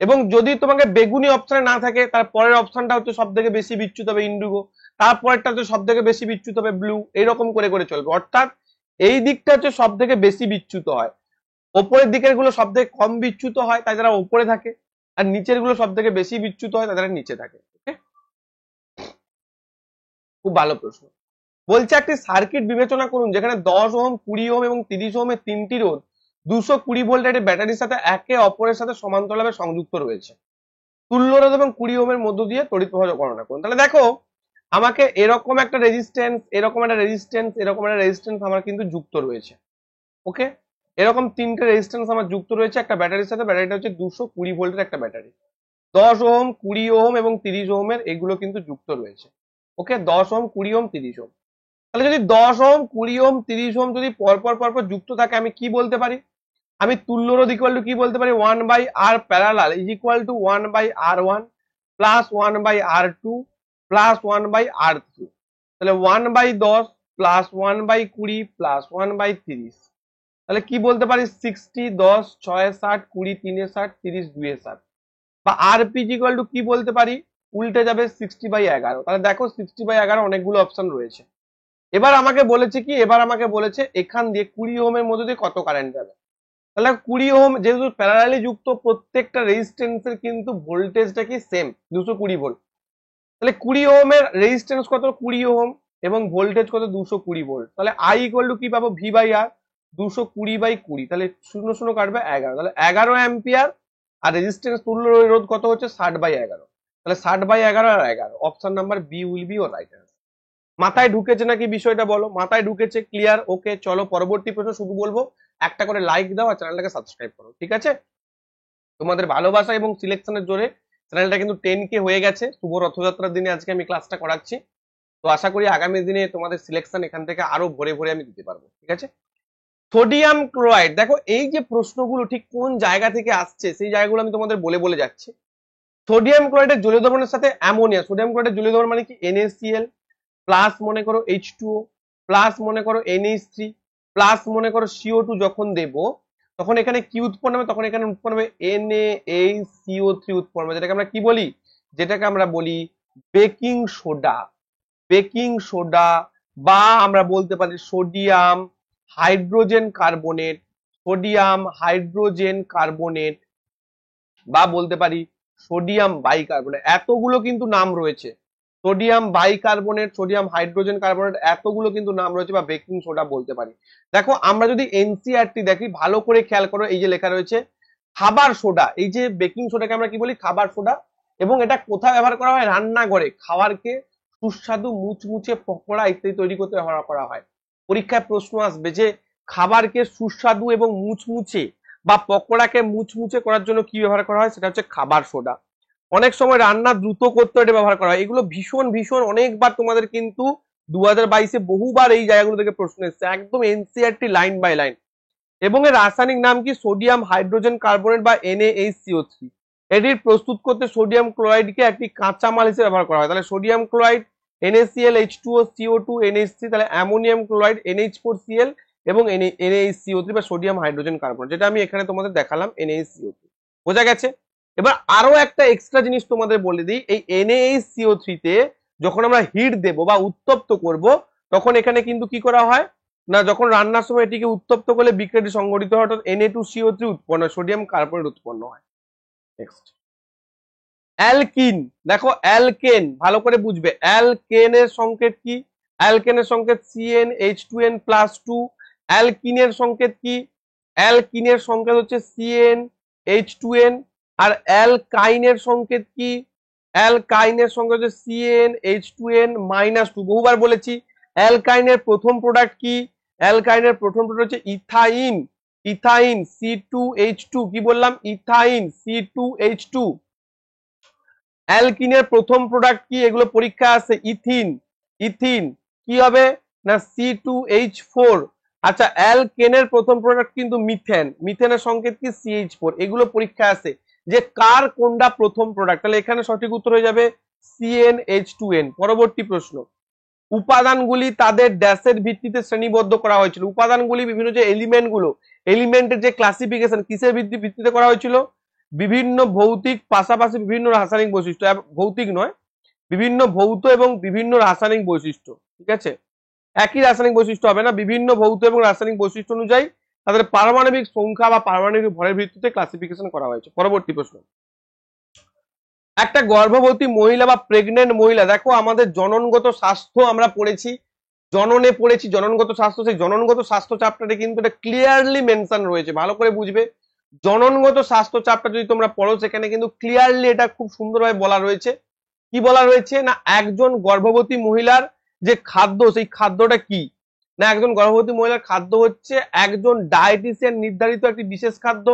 এবং যদি তোমাকে বেগুনি অপশনে না থাকে, তার পরের অপশনটা হচ্ছে সব থেকে বেশি বিচ্যুত হবে ইন্ডিগো, তারপরেরটা হচ্ছে সব থেকে বেশি বিচ্যুত হবে ব্লু। এইরকম করে করে চলবে। অর্থাৎ এই দিকটা হচ্ছে সব থেকে বেশি বিচ্যুত হয়, ওপরের দিকের গুলো সব থেকে কম বিচ্যুত হয় তাই তারা ওপরে থাকে, আর নিচের গুলো সব থেকে বেশি বিচ্যুত হয় তাই তারা নিচে থাকে। ওকে, খুব ভালো প্রশ্ন। বলছে একটি সার্কিট বিবেচনা করুন যেখানে 10 ওহম 20 ওহম এবং 30 ওহমের তিনটি রোধ 220 ভোল্টের একটি ব্যাটারির সাথে একে অপরের সাথে সমান্তরালভাবে সংযুক্ত রয়েছে। তুল্য রোধ এবং 20 ওহমের মধ্য দিয়ে তড়িৎ প্রবাহ গণনা করুন। তাহলে দেখো আমাকে এরকম একটা রেজিস্ট্যান্স, এরকম একটা রেজিস্ট্যান্স, এরকম একটা রেজিস্ট্যান্স আমার কিন্তু যুক্ত রয়েছে। ওকে, এরকম তিনটে রেজিস্ট্যান্স আমার যুক্ত রয়েছে একটা ব্যাটারির সাথে। ব্যাটারিটা হচ্ছে 220 ভোল্টের একটা ব্যাটারি। 10 ওহম 20 ওহম এবং 30 ওহমের এগুলো কিন্তু যুক্ত রয়েছে। ওকে, 10 ওহম 20 ওহম 30 ওহম। তাহলে যদি 10 ওহম 20 ওহম 30 ওহম যদি পরপর পরপর যুক্ত থাকে আমি কি বলতে পারি? আমি তুল্য রোধ ইকুয়াল টু কি বলতে পারি? 1/R parallel is equal to 1/R1 plus 1/R2 plus 1/R3। তাহলে 1/10 প্লাস 1/20 প্লাস 1/30। তাহলে কি বলতে পারি? 60, 10, 6 60, 20, 3 60, 30, 2 60। বা আরপি ইকুয়াল টু কি বলতে পারি? উল্টে যাবে 60/11। তাহলে দেখো 60/11 অনেকগুলো অপশন রয়েছে। এবার আমাকে বলেছে কি, এবার আমাকে বলেছে এখান দিয়ে 20 ওহমের মধ্যে দিয়ে কত কারেন্ট যাবে। তাহলে 20 ওহম যেহেতু প্যারালালি যুক্ত, প্রত্যেকটা রেজিস্ট্যান্সের কিন্তু ভোল্টেজটা কি সেম, 220 ভোল্ট। তাহলে 20 ওহমের রেজিস্ট্যান্স কত? 20 ওহম এবং ভোল্টেজ কত? 220 ভোল্ট। তাহলে আই ইকুয়াল টু কি পাবো? ভি/আর 220/20। তাহলে 0 0 কাটবে 11, তাহলে 11 অ্যাম্পিয়ার। আর রেজিস্ট্যান্স তুল্য রোধ কত হচ্ছে? 60/11। তাহলে 60/11 আর 11, option number B will be our right answer. মাথায় ঢুকেছে নাকি বিষয়টা বলো? মাথায় ঢুকেছে? ক্লিয়ার? ওকে, চলো পরবর্তী প্রশ্ন। শুধু বলবো একটা করে লাইক দাও আর চ্যানেলটাকে সাবস্ক্রাইব করো, ঠিক আছে? তোমাদের ভালোবাসা এবং সিলেকশনের জোরে চ্যানেলটা কিন্তু 10K হয়ে গেছে। শুভ রথযাত্রার দিনে আজকে আমি ক্লাসটা করাচ্ছি। তো আশা করি আগামী দিনে তোমাদের সিলেকশন এখান থেকে আরো ভরে ভরে আমি দিতে পারবো, ঠিক আছে? সোডিয়াম ক্লোরাইড, দেখো এই যে প্রশ্নগুলো ঠিক কোন জায়গা থেকে আসছে সেই জায়গাগুলো আমি তোমাদের বলে বলে যাচ্ছি। সোডিয়াম ক্লোরাইডের জলীয় দ্রবণের সাথে অ্যামোনিয়া, সোডিয়াম ক্লোরাইডের জলীয় দ্রবণ মানে কি? NaCl প্লাস মনে করো H2O প্লাস মনে করো NH3 প্লাস মনে করো CO2 যখন দেব তখন এখানে কি উৎপন্ন হবে? তখন এখানে উৎপন্ন হবে NaCO3 উৎপন্ন হবে, যেটাকে আমরা কি বলি? যেটাকে আমরা বলি বেকিং সোডা। বেকিং সোডা বা আমরা বলতে পারি sodium hydrogen carbonate, sodium hydrogen carbonate বা বলতে পারি সোডিয়াম বাইকার্বনেট। এতগুলো কিন্তু নাম রয়েছে, sodium bicarbonate, sodium hydrogen carbonate, এতগুলো কিন্তু নাম রয়েছে, বা বেকিং সোডা বলতে পারি। দেখো আমরা যদি এনসিইআরটি দেখি ভালো করে খেয়াল করো, এই যে লেখা রয়েছে খাবার সোডা। এই যে বেকিং সোডাকে আমরা কি বলি? খাবার সোডা। এবং এটা কোথায় ব্যবহার করা হয়? রান্নাঘরে খাবারকে সুস্বাদু মুচমুচে পকোড়া ইত্যাদি তৈরি করতে ব্যবহার করা হয়। পরীক্ষায় প্রশ্ন আসবে যে খাবারকে সুস্বাদু এবং মুচমুচে বা পকোড়াকে মুচমুচে করার জন্য কি ব্যবহার করা হয়? সেটা হচ্ছে খাবার সোডা। অনেক সময় রান্না দ্রুত করতে এটা ব্যবহার করা হয়। এগুলো ভীষণ ভীষণ অনেকবার তোমাদের কিন্তু 2022-এ বহুবার এই জায়গাগুলো থেকে প্রশ্ন এসেছে, একদম এনসিইআরটি লাইন বাই লাইন। এবং এর রাসায়নিক নাম কি? সোডিয়াম হাইড্রোজেন কার্বনেট বা NaHCO3। এটির প্রস্তুত করতে সোডিয়াম ক্লোরাইডকে একটি কাঁচামাল হিসেবে ব্যবহার করা হয়। তাহলে sodium chloride NaCl H2O CO2 NH3, তাহলে অ্যামোনিয়াম ক্লোরাইড NH4Cl এবং NaHCO3 বা সোডিয়াম হাইড্রোজেন কার্বনেট, যেটা আমি এখানে তোমাদের দেখালাম NaHCO3। বোঝা গেছে? এবার আরো একটা এক্সট্রা জিনিস তোমাদের বলে দিই, এই NaHCO3 তে যখন আমরা হিট দেব বা উত্তপ্ত করব তখন এখানে কিন্তু কি করা হয় না, যখন রান্নার সময় এটিকে উত্তপ্ত করলে বিক্রিয়াটি সংঘটিত হয় অর্থাৎ Na2CO3 উৎপন্ন হয়, সোডিয়াম কার্বনেট উৎপন্ন হয়। নেক্সট অ্যালকিন, দেখো অ্যালকেন ভালো করে বুঝবে। অ্যালকেনের সংকেত কি? অ্যালকেনের সংকেত CnH2n+2। অ্যালকিনের সংকেত কি? অ্যালকিনের সংকেত হচ্ছে CnH2n। আর অ্যালকাইনের সংকেত কি? অ্যালকাইনের সংকেত হচ্ছে CnH2n-2। বহুবার বলেছি অ্যালকাইনের প্রথম প্রোডাক্ট কি? অ্যালকাইনের প্রথম প্রোডাক্ট হচ্ছে ইথাইন। ইথাইন C2H2, কি বললাম? Ethyne C2H2। অ্যালকিনের প্রথম প্রোডাক্ট কি? এগুলো পরীক্ষা আছে। ইথিন। ইথিন কি হবে না? C2H4। আচ্ছা, অ্যালকেনের প্রথম প্রোডাক্ট কিন্তু মিথেন। মিথেনের সংকেত কি? CH4। এগুলো পরীক্ষা আছে যে কার কোনটা প্রথম প্রোডাক্ট। তাহলে এখানে সঠিক উত্তর হয়ে যাবে CnH2n। পরবর্তী প্রশ্ন, উপাদানগুলি তাদের ড্যাশের ভিত্তিতে শ্রেণীবদ্ধ করা হয়েছিল। উপাদানগুলি বিভিন্ন যে এলিমেন্ট গুলো, এলিমেন্টের যে ক্লাসিফিকেশন কিসের ভিত্তিতে করা হয়েছিল? বিভিন্ন ভৌতিক পাশাপাশি বিভিন্ন রাসায়নিক বৈশিষ্ট্য, ভৌতিক নয়, বিভিন্ন ভৌত এবং বিভিন্ন রাসায়নিক বৈশিষ্ট্য, ঠিক আছে? একই রাসায়নিক বৈশিষ্ট্য হবে না, বিভিন্ন ভৌত এবং রাসায়নিক বৈশিষ্ট্য অনুযায়ী তাদের পারমাণবিক সংখ্যা বা পারমাণবিক ভরের ভিত্তিতে ক্লাসিফিকেশন করা হয়েছে। পরবর্তী প্রশ্ন, একটা গর্ভবতী মহিলা বা প্রেগনেন্ট মহিলা, দেখো আমাদের জননগত স্বাস্থ্য আমরা পড়েছি, জননে পড়েছি জননগত স্বাস্থ্য, সেই জননগত স্বাস্থ্য চ্যাপ্টারে কিন্তু এটা ক্লিয়ারলি মেনশন রয়েছে, ভালো করে বুঝবে। জননগত স্বাস্থ্য চ্যাপ্টার যদি তোমরা পড়ো সেখানে কিন্তু ক্লিয়ারলি এটা খুব সুন্দরভাবে বলা রয়েছে। কি বলা রয়েছে না, একজন গর্ভবতী মহিলার যে খাদ্য, সেই খাদ্যটা কি না, একজন গর্ভবতী মহিলার খাদ্য হচ্ছে একজন ডায়েটিশিয়ান নির্ধারিত একটি বিশেষ খাদ্য,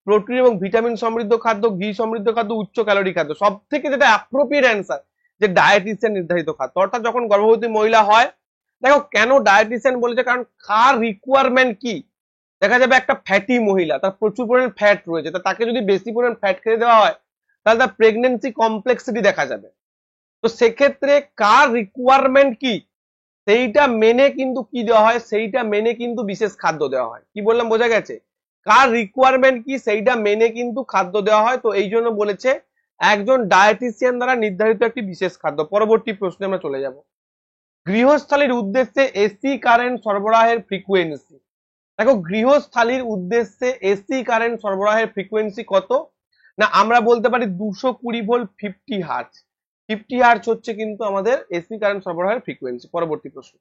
প্রোটিন এবং ভিটামিন সমৃদ্ধ খাদ্য, ঘি সমৃদ্ধ খাদ্য, উচ্চ ক্যালোরি খাদ্য। সব থেকে যেটা অ্যাপ্রোপ্রিয়েট অ্যান্সার যে ডায়েটিশিয়ান নির্ধারিত খাদ্য, অর্থাৎ যখন গর্ভবতী মহিলা হয়, দেখো কেন ডায়েটিশিয়ান বলেছে, কারণ খার রিকোয়ারমেন্ট কি, দেখা যাবে একটা ফ্যাটি মহিলা, তার প্রচুর পরিমাণ ফ্যাট রয়েছে, তাকে যদি বেশি পরিমাণ ফ্যাট খেতে দেওয়া হয় তাহলে তার প্রেগনেন্সি কমপ্লেক্সিটি দেখা যাবে। তো সেক্ষেত্রে কার রিকোয়ারমেন্ট কি সেইটা মেনে কিন্তু কি দেওয়া হয়, সেইটা মেনে কিন্তু বিশেষ খাদ্য দেওয়া হয়। কি বললাম বোঝা গেছে, কার রিকোয়ারমেন্ট কি সেইটা মেনে কিন্তু খাদ্য দেওয়া হয়। তো এই জন্য বলেছে একজন ডায়েটিশিয়ান দ্বারা নির্ধারিত একটি বিশেষ খাদ্য। পরবর্তী প্রশ্নে আমরা চলে যাব, গৃহস্থালির উদ্দেশ্যে এসি কারেন্ট সরবরাহের ফ্রিকোয়েন্সি। দেখো গৃহস্থালির উদ্দেশ্যে এসি কারেন্ট সরবরাহের ফ্রিকোয়েন্সি কত না, আমরা বলতে পারি 220 ভোল্ট 50 হার্টজ। 50 হার্টজ হচ্ছে কিন্তু আমাদের এসি কারেন্ট সরবরাহের ফ্রিকোয়েন্সি। পরবর্তী প্রশ্ন,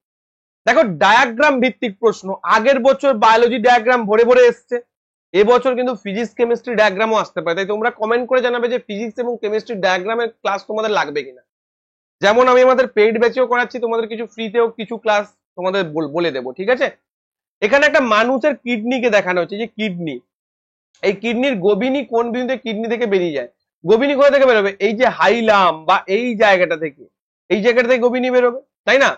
দেখো ডায়াগ্রাম ভিত্তিক প্রশ্ন, আগের বছর বায়োলজি ডায়াগ্রাম ভরে ভরে এসছে, এবছর কিন্তু ফিজিক্স কেমিস্ট্রি ডায়াগ্রামও আসতে পারে। তাই তোমরা কমেন্ট করে জানাবে যে ফিজিক্স এবং কেমিস্ট্রি ডায়াগ্রামের ক্লাস তোমাদের লাগবে কিনা। যেমন আমি আমাদের পেইড ব্যাচেও করাচ্ছি, তোমাদের কিছু ফ্রিতেও কিছু ক্লাস তোমাদের বলে দেবো, ঠিক আছে। এখানে একটা মানুষের কিডনিকে দেখানো হচ্ছে, যে কিডনি, এই কিডনির গোবিনী কোন বিন্দুতে কিডনি থেকে বেরিয়ে যায়, গোবিনী কোথা থেকে বেরোবে, এই যে হাইলাম বা এই জায়গাটা থেকে, এই জায়গাটা থেকে গোবিনী বেরোবে, তাই না।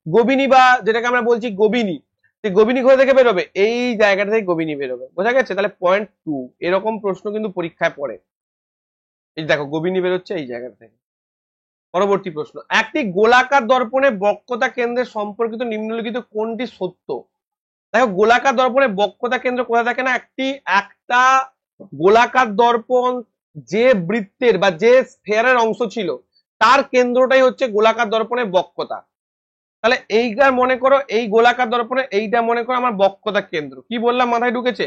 গোবিনী বা যেটাকে আমরা বলছি গোবিনী, গোবিনী কোথা থেকে বেরোবে, এই জায়গাটা থেকে গোবিনী বেরোবে, বোঝা গেছে। তাহলে পয়েন্ট 2, এরকম প্রশ্ন কিন্তু পরীক্ষায় পড়ে। এই দেখো গোবিনী বেরোচ্ছে এই জায়গাটা থেকে। পরবর্তী প্রশ্ন, একটি গোলাকার দর্পণে বক্রতা কেন্দ্রের সম্পর্কিত নিম্নলিখিত কোনটি সত্য। দেখো গোলাকার দর্পণে বক্রতা কেন্দ্র কোথায় থাকে না, একটা গোলাকার দর্পণ যে বৃত্তের বা যে স্ফেয়ারের অংশ ছিল তার কেন্দ্রটাই হচ্ছে গোলাকার দর্পণের বক্রতা। তাহলে এইটা মনে করো, এই গোলাকার দর্পণে এইটা মনে করো আমার বক্রতা কেন্দ্র। কি বললাম মাথায় ঢুকেছে,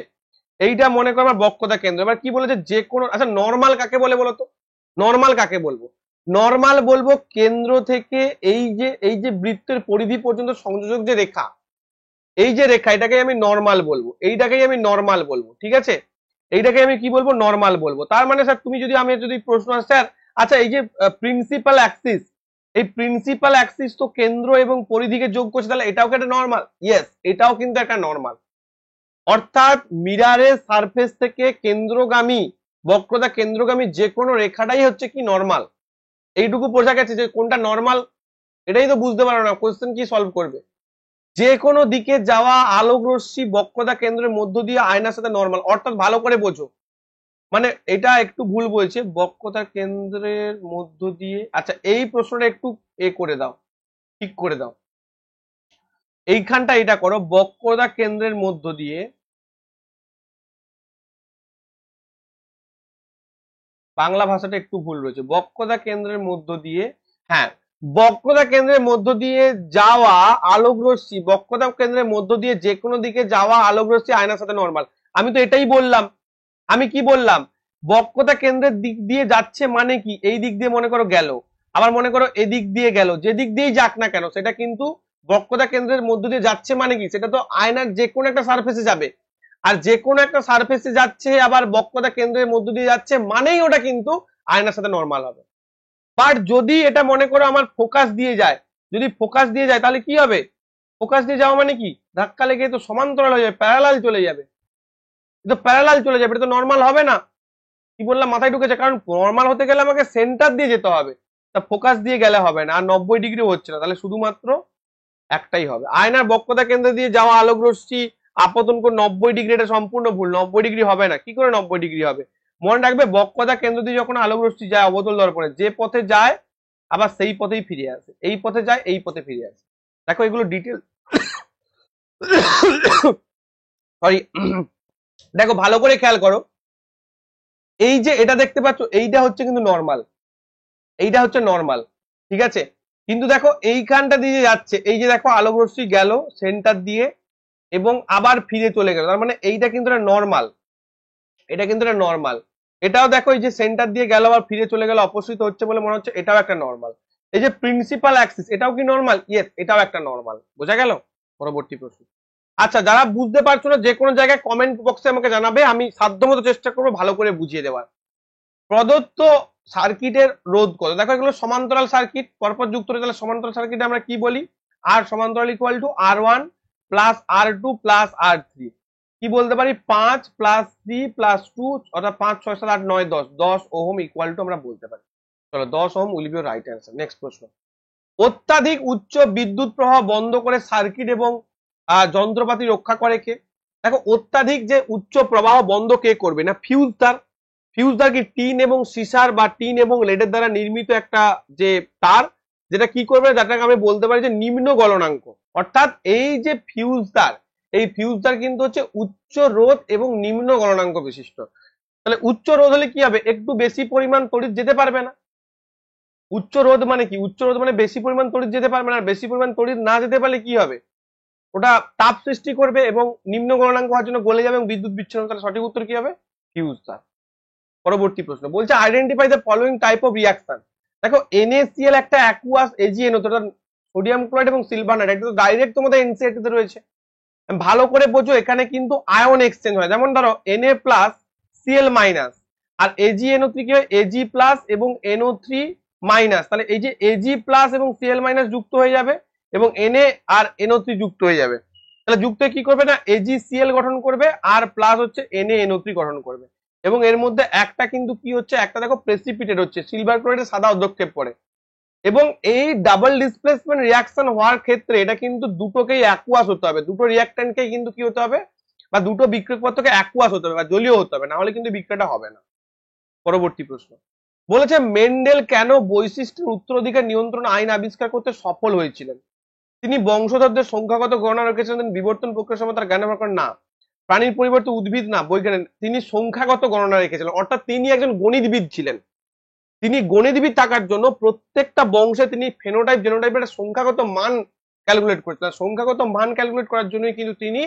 এইটা মনে করো আমার বক্রতা কেন্দ্র। এবার কি বলেছে, যে কোনো, আচ্ছা নর্মাল কাকে বলে বলতো, নর্মাল কাকে বলবো, নর্মাল বলবো কেন্দ্র থেকে এই যে বৃত্তের পরিধি পর্যন্ত সংযোজক যে রেখা, এই যে রেখা, এটাকে আমি নর্মাল বলবো, এইটাকেই আমি নর্মাল বলবো, ঠিক আছে। এইটাকে আমি কি বলবো, নর্মাল বলবো। তার মানে স্যার তুমি যদি, আমি যদি প্রশ্ন আসে স্যার, আচ্ছা এই যে প্রিন্সিপাল অ্যাক্সিস, এই প্রিন্সিপাল অ্যাক্সিস তো কেন্দ্র এবং পরিধিকে যোগ করছে, তাহলে এটাও কি একটা নর্মাল, ইয়েস এটাও কিন্তু একটা নর্মাল। অর্থাৎ মিরারের সারফেস থেকে কেন্দ্রগামী, বক্রতা কেন্দ্রগামী যে কোনো রেখাটাই হচ্ছে কি নর্মাল। এইটুকু বোঝা গেছে যে কোনটা নর্মাল, এটাই তো বুঝতে পারো না, কোশ্চেন কি সলভ করবে। যে কোনো দিকে যাওয়া আলোক রশ্মি বক্রতা কেন্দ্রের মধ্য দিয়ে আয়নার সাথে নর্মাল, অর্থাৎ ভালো করে বোঝো, মানে এটা একটু ভুল বলছে, বক্রতা কেন্দ্রের মধ্য দিয়ে, আচ্ছা এই প্রশ্নটা একটু করে দাও, ঠিক করে দাও, এইখানটা এটা করো, বক্রতা কেন্দ্রের মধ্য দিয়ে, বাংলা ভাষাটা একটু ভুল রয়েছে, বক্রতা কেন্দ্রের মধ্য দিয়ে, হ্যাঁ বক্রতা কেন্দ্রের মধ্য দিয়ে যাওয়া আলোক রশ্মি, বক্রতা কেন্দ্রের মধ্য দিয়ে যে কোনো দিকে যাওয়া আলোক রশ্মি আয়নার সাথে নর্মাল। আমি তো এটাই বললাম, আমি কি বললাম, বক্রতা কেন্দ্রের দিক দিয়ে যাচ্ছে মানে কি, এই দিক দিয়ে মনে করো গেল, আবার মনে করো এদিক দিয়ে গেল, যে দিক দিয়েই যাক না কেন সেটা কিন্তু বক্রতা কেন্দ্রের মধ্য দিয়ে যাচ্ছে মানে কি, সেটা তো আয়নার যে কোনো একটা সারফেসে যাবে। আর যে কোনো একটা সারফেসে যাচ্ছে আবার বক্রতা কেন্দ্রের মধ্য দিয়ে যাচ্ছে মানেই ওটা কিন্তু আয়নার সাথে নর্মাল হবে। বাট যদি এটা মনে করো আমার ফোকাস দিয়ে যায়, যদি ফোকাস দিয়ে যায় তাহলে কি হবে, ফোকাস দিয়ে যাওয়া মানে কি, ধাক্কা লেগে তো সমান্তরাল হয়ে যাবে, প্যারালাল চলে যাবে, তো প্যারালাল চলে যাবে, এটা তো নর্মাল হবে না। কি বললাম মাথায় ঢুকেছে, কারণ নর্মাল হতে গেলে আমাকে সেন্টার দিয়ে যেতে হবে, তা ফোকাস দিয়ে গেলে হবে না, আর 90 ডিগ্রি হচ্ছে না, তাহলে শুধুমাত্র একটাই হবে। আয়নার বক্রতা কেন্দ্র দিয়ে যাওয়া আলোক রশ্মি আপতন কোণ 90 ডিগ্রি, এটা সম্পূর্ণ ভুল, 90 ডিগ্রি হবে না। কি করে 90 ডিগ্রি হবে, মনে রাখবে বক্রতা কেন্দ্র দিয়ে যখন আলোক রশ্মি যায় অবতল দর্পণে, যে পথে যায় আবার সেই পথেই ফিরে আসে, এই পথে যায় এই পথে ফিরে আসে। দেখো এগুলো ডিটেল, সরি, দেখো ভালো করে খেয়াল করো, এই যে এটা দেখতে পাচ্ছ এইটা হচ্ছে কিন্তু নর্মাল, এইটা হচ্ছে নর্মাল, ঠিক আছে। কিন্তু দেখো এইখানটা দিয়ে যাচ্ছে, এই যে দেখো আলোক রশ্মি গেল সেন্টার দিয়ে এবং আবার ফিরে চলে গেল, তার মানে এইটা কিন্তু নর্মাল, এটা কিন্তু নর্মাল। এটাও দেখো এই যে সেন্টার দিয়ে গেল আবার ফিরে চলে গেল, অপোজিট হচ্ছে বলে মনে হচ্ছে, এটাও একটা নর্মাল। এই যে প্রিন্সিপাল অ্যাক্সিস, এটাও কি নর্মাল? ইয়েস, এটাও একটা নর্মাল। বোঝা গেল? পরবর্তী প্রশ্ন। আচ্ছা, যারা বুঝতে পারছো না যে কোনো জায়গায় কমেন্ট বক্সে আমাকে জানাবে, আমি সাধ্যমতো চেষ্টা করবো ভালো করে বুঝিয়ে দেওয়ার। প্রদত্ত সার্কিটের রোধ কত? দেখো এগুলো সমান্তরাল সার্কিট, পরপর যুক্ত রয়েছে, তাহলে সমান্তরাল সার্কিটে আমরা কি বলি? আর সমান্তরাল equal to R1 plus R2 plus R3। কি বলতে পারি? 5 প্লাস 3 প্লাস 2, অর্থাৎ 5 6 7 8 9 10, 10 ওহম ইকুয়াল টু আমরা বলতে পারি। চলো 10 ohm will be right answer. Next প্রশ্ন। অত্যাধিক উচ্চ বিদ্যুৎ প্রবাহ বন্ধ করে সার্কিট এবং যন্ত্রপাতি রক্ষা করে কে? দেখো অত্যাধিক যে উচ্চ প্রবাহ বন্ধ কে করবে? না ফিউজ তার। ফিউজ তার কি টিন এবং সিসার বা টিন এবং লেডের দ্বারা নির্মিত একটা যে তার, যেটা কি করবে, যেটাকে আমি বলতে পারি যে নিম্ন গলনাঙ্ক। অর্থাৎ এই যে ফিউজ তার, এই ফিউজ তার কিন্তু হচ্ছে উচ্চ রোধ এবং নিম্ন গলনাঙ্ক বিশিষ্ট। তাহলে উচ্চ রোধ হলে কি হবে? একটু বেশি পরিমাণ তড়িৎ যেতে পারবে না। উচ্চ রোধ মানে কি? উচ্চ রোধ মানে বেশি পরিমাণ তড়িৎ যেতে পারবে না। বেশি পরিমাণ তড়িৎ না যেতে পারলে কি হবে? ওটা তাপ সৃষ্টি করবে এবং নিম্ন গলনাঙ্ক হওয়ার জন্য গলে যাবে এবং বিদ্যুৎ বিচ্ছিন্ন। তাহলে সঠিক উত্তর কি হবে? ফিউজ তার। পরবর্তী প্রশ্ন বলছে identify the following type of reaction. দেখো NaCl একটা অ্যাকুয়াস AgNO, সোডিয়াম ক্লোরাইড এবং সিলভার নাইট্রেট, এটা তো ডাইরেক্ট তোমাদের এনসিইআরটি তে রয়েছে। ভালো করে বোঝো, এখানে কিন্তু আয়ন এক্সচেঞ্জ হয়। যেমন ধরো Na প্লাস Cl মাইনাস, আর AgNO3 কি হয়? Ag প্লাস এবং NO3 মাইনাস। তাহলে এই যে Ag প্লাস এবং Cl মাইনাস যুক্ত হয়ে যাবে এবং Na আর NO3 যুক্ত হয়ে যাবে। তাহলে যুক্ত কি করবে? না AgCl গঠন করবে আর প্লাস হচ্ছে NaNO3 গঠন করবে। এবং এর মধ্যে একটা কিন্তু কি হচ্ছে? একটা দেখো প্রেসিপিটেট হচ্ছে, সিলভার ক্লোরাইডের সাদা অধ্যক্ষেপ পড়ে। এবং এই ডাবল ডিসপ্লেসমেন্ট রিঅ্যাকশন হওয়ার ক্ষেত্রে এটা কিন্তু দুটোকেই অ্যাকুয়াস হতে হবে, দুটো রিঅ্যাক্ট্যান্টকেই কিন্তু কি হতে হবে, বা দুটো বিক্রিয়ক পদার্থকে অ্যাকুয়াস হতে হবে বা জলীয় হতে হবে, না হলে কিন্তু বিক্রিয়াটা হবে না। পরবর্তী প্রশ্ন বলেছে মেন্ডেল কেন বৈশিষ্ট্যের উত্তরাধিকার নিয়ন্ত্রণ আইন আবিষ্কার করতে সফল হয়েছিলেন? তিনি বংশধরদের সংখ্যাগত গণনা রেখেছিলেন, বিবর্তন প্রক্রিয়া সময় তার জ্ঞান ব্যবহার না, প্রাণীর পরিবর্তে উদ্ভিদ না, বৈজ্ঞানিক। তিনি সংখ্যাগত গণনা রেখেছিলেন, অর্থাৎ তিনি একজন গণিতবিদ ছিলেন। তিনি গণিতবিদ থাকার জন্য প্রত্যেকটা বংশে তিনি ফেনোটাইপ জেনোটাইপের একটা সংখ্যাগত মান ক্যালকুলেট করতেন। সংখ্যাগত মান ক্যালকুলেট করার জন্যই কিন্তু তিনি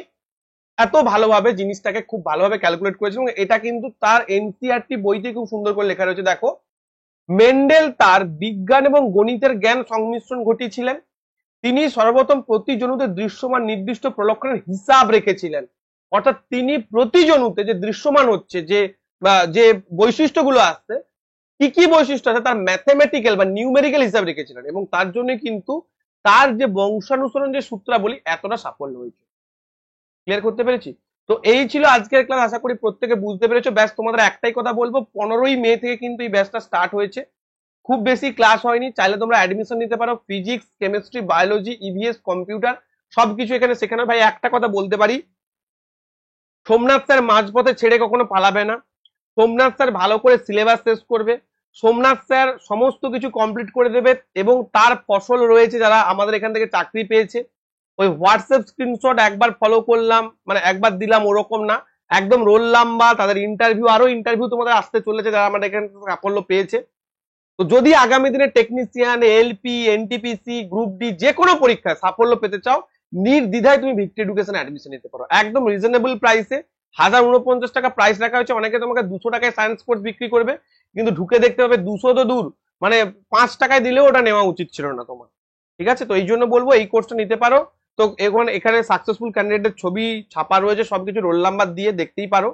এত ভালোভাবে জিনিসটাকে খুব ভালোভাবে ক্যালকুলেট করেছেন। এবং এটা কিন্তু তার এনসিইআরটি বইতে খুব সুন্দর করে লেখা রয়েছে। দেখো মেন্ডেল তার বিজ্ঞান এবং গণিতের জ্ঞান সংমিশ্রণ ঘটিয়েছিলেন। তিনি সর্বপ্রথম প্রতি জনুতে দৃশ্যমান নির্দিষ্ট প্রলক্ষণের হিসাব রেখেছিলেন। অর্থাৎ তিনি প্রতি জনুতে যে দৃশ্যমান হচ্ছে যে বৈশিষ্ট্যগুলো আসছে, কি কি বৈশিষ্ট্য আছে তার ম্যাথমেটিক্যাল বা নিউমেরিক্যাল হিসাব রেখেছিলেন, এবং তার জন্য কিন্তু তার যে বংশানুসরণ যে সূত্রাবলী এতটা সাফল্য হয়েছে। ক্লিয়ার করতে পেরেছি? তো এই ছিল আজকের ক্লাস, আশা করি প্রত্যেকে বুঝতে পেরেছো। ব্যাস তোমাদের একটাই কথা বলবো, 15ই মে থেকে কিন্তু এই ব্যাচটা স্টার্ট হয়েছে। খুব বেশি ক্লাস হয়নি, চাইলে তোমরা অ্যাডমিশন নিতে পারো। Physics, chemistry, biology, EVS, computer সবকিছু এখানে শেখানো। ভাই একটা কথা বলতে পারি, সোমনাথ স্যার মাঝপথে ছেড়ে কখনো পালাবে না। সোমনাথ স্যার ভালো করে সিলেবাস শেষ করবে, সোমনাথ স্যার সমস্ত কিছু কমপ্লিট করে দেবে, এবং তার ফসল রয়েছে যারা আমাদের এখান থেকে চাকরি পেয়েছে। ওই হোয়াটসঅ্যাপ স্ক্রিনশট একবার ফলো করলাম, মানে একবার দিলাম ওরকম না, একদম রোল নাম্বার, তাদের ইন্টারভিউ, আরো ইন্টারভিউ তোমাদের আসতে চলেছে যারা আমাদের এখানে সাফল্য পেয়েছে। তো যদি আগামী দিনে technician, LP, NTPC, group D যে কোনো পরীক্ষায় সাফল্য পেতে চাও, নির্দ্বিধায় তুমি ভিক্টরি এডুকেশনে অ্যাডমিশন নিতে পারো একদম রিজনেবল প্রাইসে। 1049 টাকা প্রাইস রাখা হয়েছে। অনেকে তোমাকে 200 টাকায় সায়েন্স কোর্স বিক্রি করবে, কিন্তু ঢুকে দেখতে হবে 200 তো দূর, মানে 5 টাকায় দিলেও ওটা নেওয়া উচিত ছিল না তোমার। ঠিক আছে? তো এই জন্য বলবো এই কোর্সটা নিতে পারো। তো এখানে সাকসেসফুল ক্যান্ডিডেটের ছবি ছাপা রয়েছে, সবকিছু রোল নাম্বার দিয়ে দেখতেই পারো।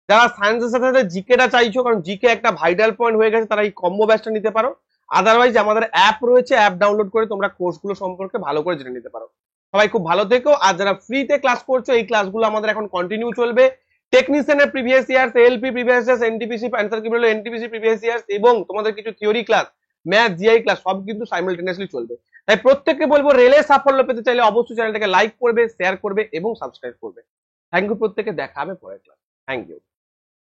যারা সায়েন্সের সাথে সাথে জিকেটা চাইছো, কারণ জিকে একটা ভাইটাল পয়েন্ট হয়ে গেছে, তারা এই কম্বো ব্যাচটা নিতে পারো। আদারওয়াইজ আমাদের অ্যাপ রয়েছে, অ্যাপ ডাউনলোড করে তোমরা কোর্সগুলো সম্পর্কে ভালো করে জেনে নিতে পারো। সবাই খুব ভালো থেকো। আর যারা ফ্রিতে ক্লাস করছো, এই ক্লাসগুলো আমাদের এখন কন্টিনিউ চলবে। টেকনিশিয়ানের previous years, LP previous years, NTPC answer কি বললো, এনটিপিসি প্রিভিয়াস ইয়ার্স, এবং তোমাদের কিছু theory class, math, GI class সব কিন্তু সাইমালটেনিয়াসলি চলবে। তাই প্রত্যেককে বলবো, রেলে সাফল্য পেতে চাইলে অবশ্যই চ্যানেলটাকে লাইক করবে, শেয়ার করবে এবং সাবস্ক্রাইব করবে। থ্যাংক ইউ প্রত্যেকে, দেখা হবে পরের ক্লাস। Thank you.